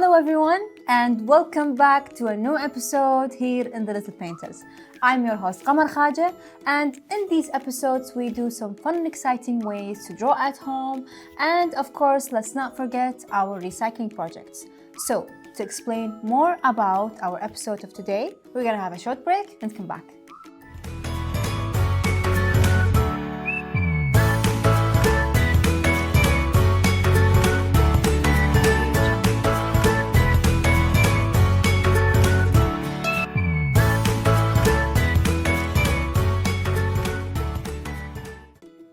Hello everyone and welcome back to a new episode here in the Little Painters. I'm your host Qamar Khaja, and in these episodes we do some fun and exciting ways to draw at home, and of course let's not forget our recycling projects. So to explain more about our episode of today, we're gonna have a short break and come back.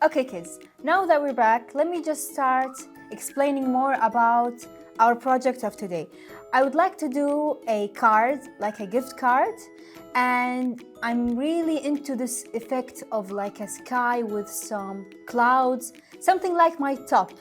Okay kids, now that we're back, let me just start explaining more about our project of today. I would like to do a card, like a gift card, and I'm really into this effect of like a sky with some clouds, something like my top,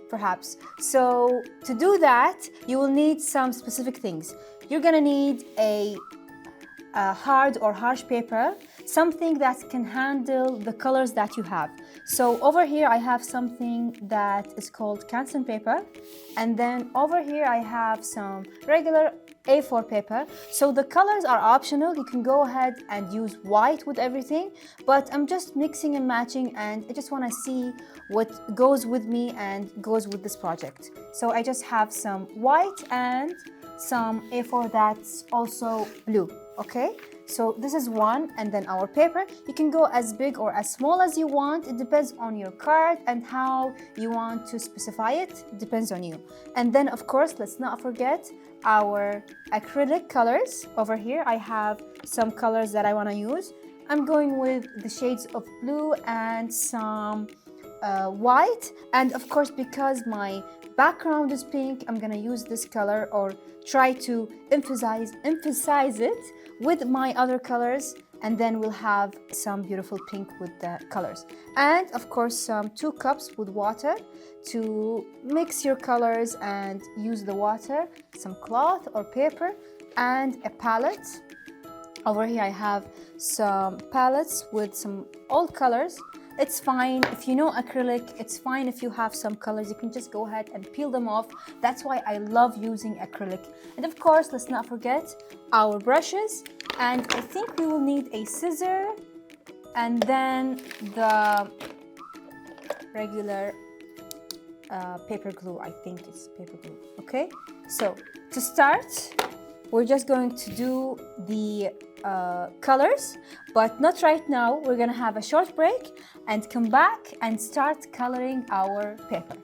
perhaps. So to do that, you will need some specific things. You're gonna need a hard or harsh paper, something that can handle the colors that you have. So over here I have something that is called Canson paper, and then over here I have some regular A4 paper. So the colors are optional, you can go ahead and use white with everything, but I'm just mixing and matching, and I just want to see what goes with me and goes with this project. So I just have some white and some A4 that's also blue. Okay, so this is one, and then our paper, you can go as big or as small as you want. It depends on your card and how you want to specify it. It depends on you. And then of course, let's not forget our acrylic colors. Over here I have some colors that I want to use. I'm going with the shades of blue and some white, and of course because my background is pink, I'm gonna use this color or try to emphasize it with my other colors, and then we'll have some beautiful pink with the colors. And of course some 2 cups with water to mix your colors and use the water, some cloth or paper, and a palette. Over here I have some palettes with some old colors. It's fine if you know acrylic, it's fine if you have some colors, you can just go ahead and peel them off. That's why I love using acrylic. And of course, let's not forget our brushes, and I think we will need a scissor and then the regular paper glue. I think it's paper glue. Okay, so to start, we're just going to do the colors, but not right now. We're gonna have a short break and come back and start coloring our paper.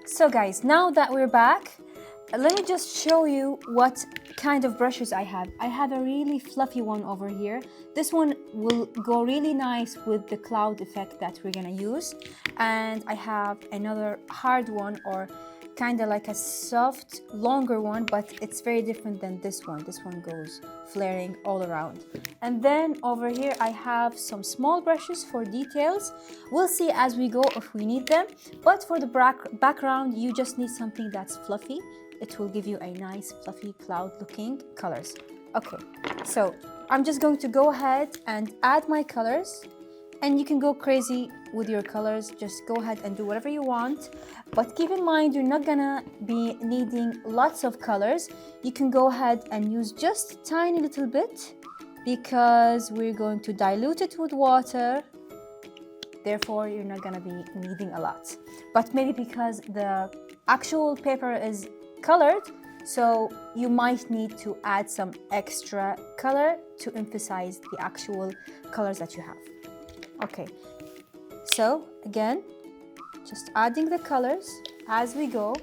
So guys, now that we're back, let me just show you what kind of brushes I have. I have a really fluffy one over here. This one will go really nice with the cloud effect that we're gonna use. And I have another hard one, or kind of like a soft, longer one, but it's very different than this one. This one goes flaring all around. And then over here I have some small brushes for details. We'll see as we go if we need them, but for the background you just need something that's fluffy. It will give you a nice fluffy cloud looking colors. Okay, so I'm just going to go ahead and add my colors, and you can go crazy with your colors. Just go ahead and do whatever you want, but keep in mind you're not gonna be needing lots of colors. You can go ahead and use just a tiny little bit because we're going to dilute it with water. Therefore, you're not gonna be needing a lot, but maybe because the actual paper is colored, so you might need to add some extra color to emphasize the actual colors that you have. Okay, so again, just adding the colors as we go,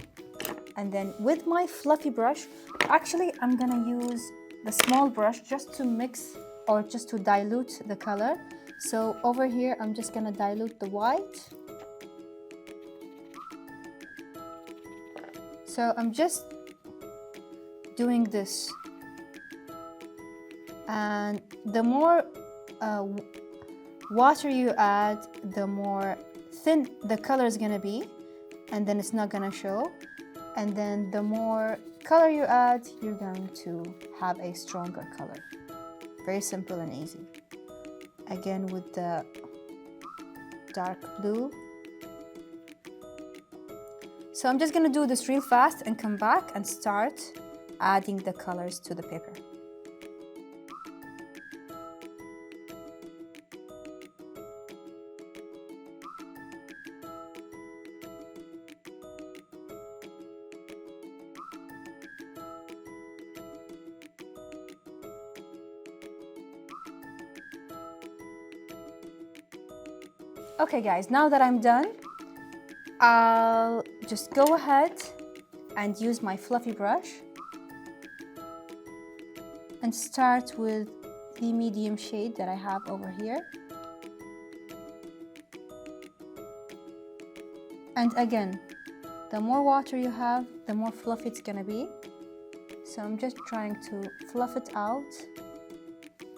and then with my fluffy brush, actually I'm gonna use the small brush just to mix or just to dilute the color. So over here I'm just gonna dilute the white. So I'm just doing this, and the more water you add, the more thin the color is gonna be, and then it's not gonna show. and then the more color you add, you're going to have a stronger color. Very simple and easy. Again with the dark blue. So I'm just gonna do this real fast and come back and start adding the colors to the paper. Okay guys, now that I'm done, I'll just go ahead and use my fluffy brush and start with the medium shade that I have over here. And again, the more water you have, the more fluffy it's gonna be. So I'm just trying to fluff it out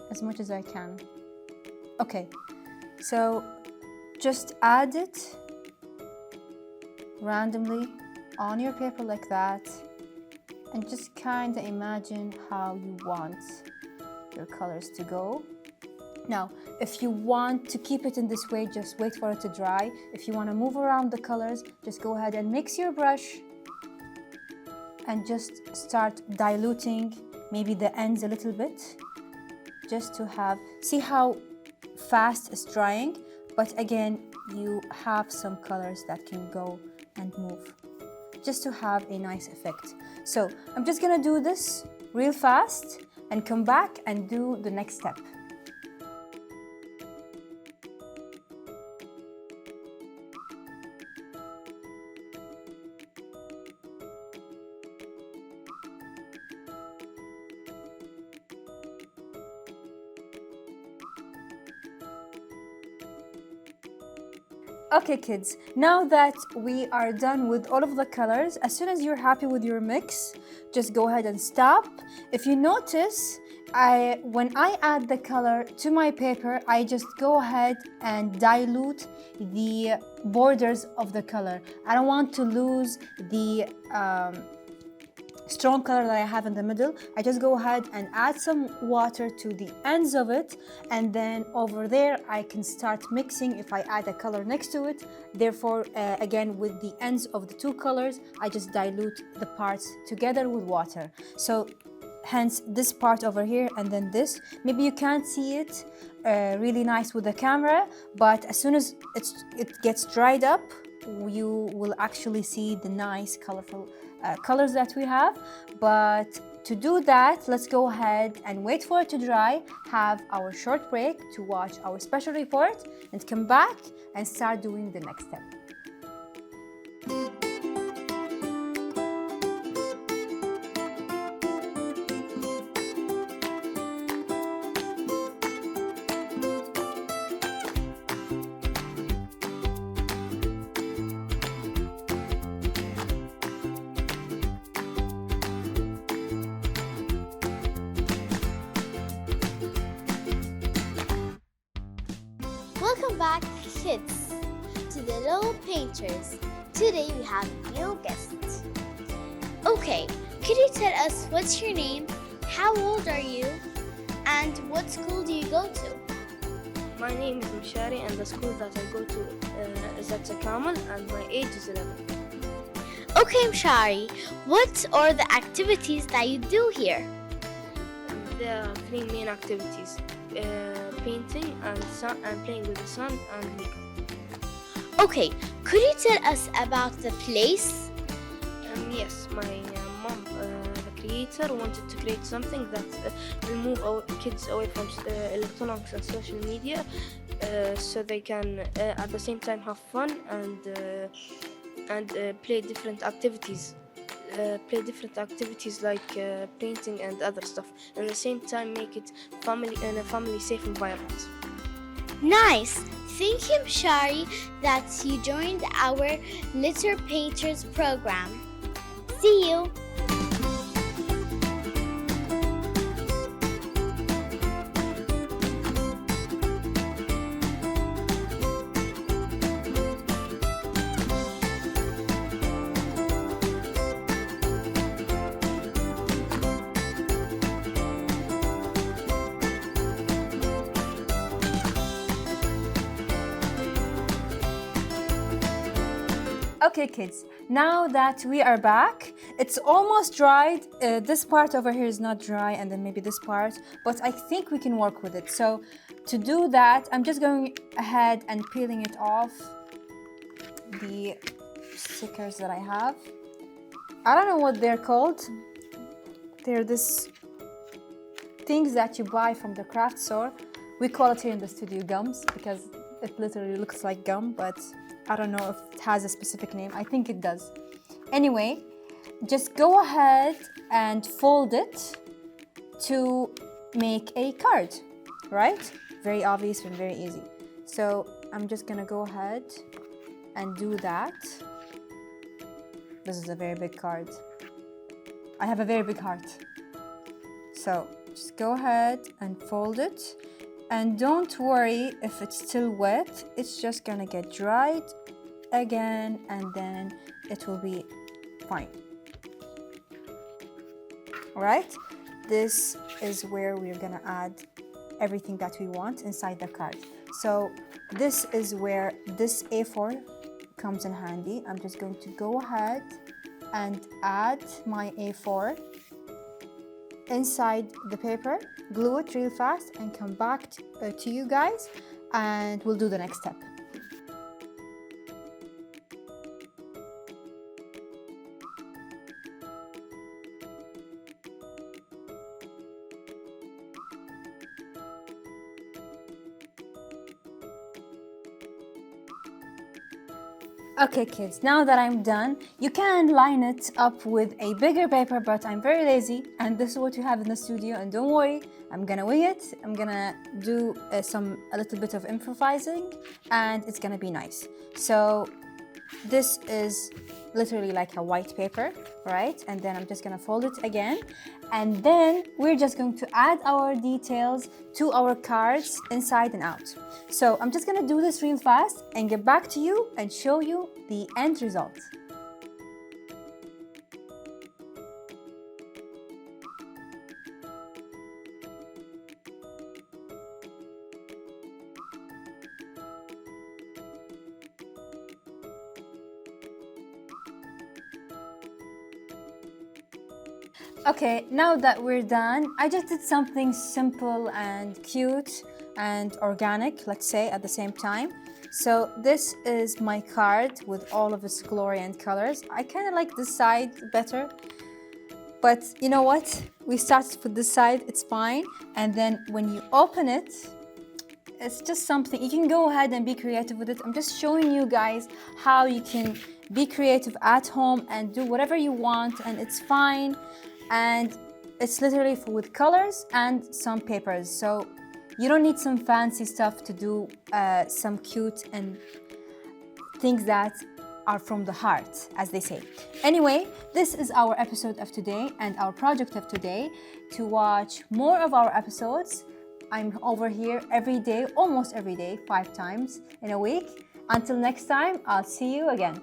as much as I can. Okay, so just add it randomly on your paper like that, and just kind of imagine how you want your colors to go. Now, if you want to keep it in this way, just wait for it to dry. If you want to move around the colors, just go ahead and mix your brush and just start diluting maybe the ends a little bit, just to see how fast it's drying. But again, you have some colors that can go and move, just to have a nice effect. So I'm just gonna do this real fast and come back and do the next step. Okay kids, now that we are done with all of the colors, as soon as you're happy with your mix, just go ahead and stop. If you notice, when I add the color to my paper, I just go ahead and dilute the borders of the color. I don't want to lose the strong color that I have in the middle. I just go ahead and add some water to the ends of it, and then over there I can start mixing if I add a color next to it. Therefore, again, with the ends of the two colors, I just dilute the parts together with water. So hence this part over here and then this. Maybe you can't see it really nice with the camera, but as soon as it gets dried up, you will actually see the nice colorful colors that we have. But to do that, let's go ahead and wait for it to dry, have our short break to watch our special report, and come back and start doing the next step. Welcome back, kids, to the Little Painters. Today we have a new guest. Okay, could you tell us what's your name, how old are you, and what school do you go to? My name is Mshari and the school that I go to is at Kamal and my age is 11. Okay, Mshari, what are the activities that you do here? There are three main activities. Painting and playing with the sun and makeup. Okay, could you tell us about the place? Yes, my mom, the creator, wanted to create something that will move our kids away from electronics and social media, so they can at the same time have fun and play different activities. Like painting and other stuff, and at the same time make it in a family safe environment. Nice! Thank you, Mshari, that you joined our Little Painters program. See you! Okay, kids, now that we are back, it's almost dried. This part over here is not dry, and then maybe this part, but I think we can work with it. So to do that, I'm just going ahead and peeling it off, the stickers that I have. I don't know what they're called. They're this things that you buy from the craft store. We call it here in the studio gums because it literally looks like gum, but I don't know if it has a specific name. I think it does. Anyway, just go ahead and fold it to make a card, right? Very obvious and very easy. So I'm just gonna go ahead and do that. This is a very big card. I have a very big heart. So just go ahead and fold it. And don't worry if it's still wet, it's just gonna get dried again and then it will be fine. Alright, this is where we're gonna add everything that we want inside the card. So this is where this A4 comes in handy. I'm just going to go ahead and add my A4 inside the paper, glue it real fast and come back to you guys and we'll do the next step. Okay kids, now that I'm done, you can line it up with a bigger paper, but I'm very lazy and this is what you have in the studio, and don't worry, I'm gonna wing it. I'm gonna do a little bit of improvising and it's gonna be nice. So this is literally like a white paper, right? And then I'm just gonna fold it again and then we're just going to add our details to our cards inside and out. So I'm just gonna do this real fast and get back to you and show you the end result. Okay, now that we're done, I just did something simple and cute and organic, let's say, at the same time. So this is my card with all of its glory and colors. I kind of like this side better, but you know what? We started with this side, it's fine. And then when you open it, it's just something, you can go ahead and be creative with it. I'm just showing you guys how you can be creative at home and do whatever you want, and it's fine. And it's literally with colors and some papers, so you don't need some fancy stuff to do some cute and things that are from the heart, as they say. Anyway, this is our episode of today and our project of today. To watch more of our episodes, I'm over here every day, almost every day, 5 times in a week. Until next time, I'll see you again.